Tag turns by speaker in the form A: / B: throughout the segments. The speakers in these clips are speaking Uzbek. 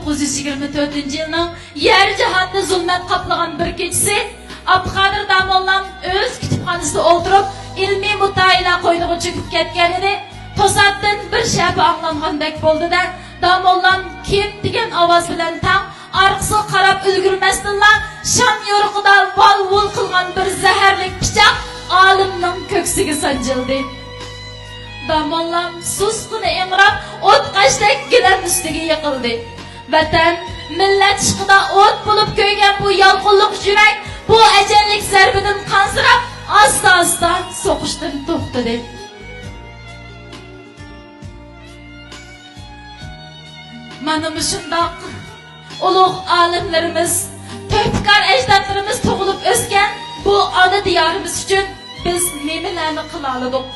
A: 1924 yılning yer jahonni zulmat qoplagan bir kechasi Abduqodir Domollam o'z kutubxonasida o'tirib ilmiy mutolaa qo'yniga cho'kib ketgan edi. To'satdan bir shabi anglangandek bo'ldi-da, Domollam kim degan ovoz bilan tang orqasiga qarab ulgurmasdinla sham yo'riqida vol-vol qilgan bir zaharli pichoq olimning ko'ksiga sanjildi. Domollam susqina emrab o't qashdek gilam ustiga yiqildi. Vatan, millat ishqida o't bo'lib ko'ygan bu yolqinlik yurak bu ajallik zarbidan qansirab asta-asta so'qishdan to'xtadi. Mana shundoq ulug' olimlarimiz, tövbekor ajdodlarimiz tug'ilib o'sgan bu ona diyorimiz uchun biz nimalarni qila oldik?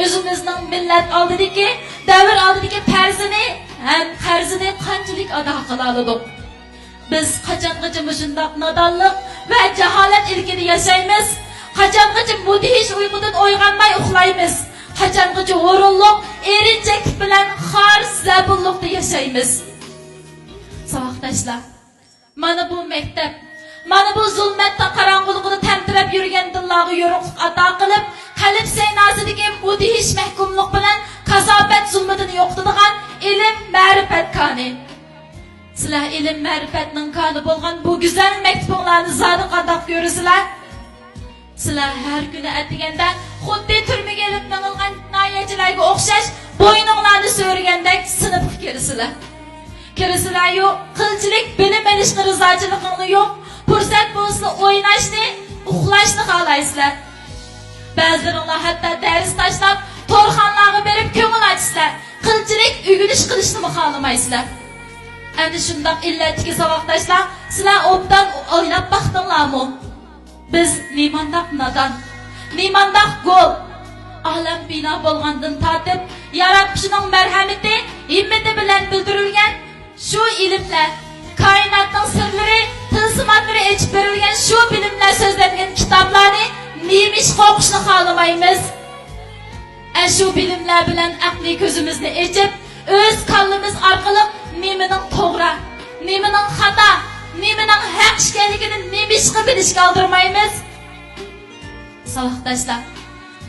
A: O'zimizning millat oldidagi, davr oldidagi farzini ham qarzini qanchalik ado qila oldik? Biz qachongacha shundoq nodonlik va jaholat ilkida yashaymiz? Qachongacha mudhish uyqudan uyg'onmay uxlaymiz? Qachongacha o'rinliq, erinchak bilan xor zabunlikda yashaymiz? Savoqdoshlar, mana bu maktab, mana bu zulmatda qorong'uligida tamtirab yurgan dillarga yo'riqlik ato qilib, qalb saynosidagi mudhish mahkumlik bilan kasobat zulmatini yo'qotadigan ilm ma'rifat koni. Sizlar ilm ma'rifatning koni bo'lgan bu go'zal maktublarni zodi qandoq ko'rasizlar? Sizlar har kuni atiganda xuddi turmaga ilib ningilgan noyachilarga o'xshash bo'yninglarni so'ragandek sinfga kirsizlar. Kirsizlar yo'q, qilchilik bilim olishni rizochiligingni yo'q, fursat bo'lsa o'ynashni, uxlashni xohlaysizlar. Ba'zilaringlar hatto dars tashlab, to'rxonlarga berib ko'ngil ochsizlar. Qilchilik o'rganish qilishni xohlamaysizlar. Endi shundoq illatga savoqdoshlar, sizlar obdan o'ylab baxtinglarmi? Biz nemandoq nodon, nemandoq go'l, olam bino bo'lgandan tortib, yaratquchining marhamati, himmati bilan bildirilgan shu ilmlar, koinotning sirlari, tilsimatlari ochib berilgan shu bilimlar so'zlangan kitoblarni nemish qo'qishni xohlamaymiz. Shu bilimlar bilan aqliy ko'zimizni ochib, o'z kallamiz orqali nemining to'g'ri, nemining xato, nemining haq ekanligini nemishqa bilishga oldirmaymiz. Savoqdoshlar,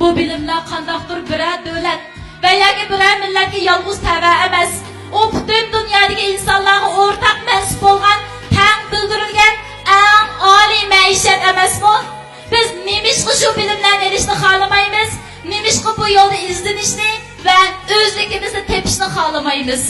A: bu bilimlar qandoqdir biror davlat va yoki biror millatga yolg'iz tava emas, u butun dunyodagi insonlarga o'rtaq mansub bo'lgan, tang bildirilgan eng oliy maishat emasmi? Biz nemishqa shu bilimlarni olishni xohlamaymiz, nemishqa bu yo'lda izlanishni va o'zligimizni tepishni xohlamaymiz.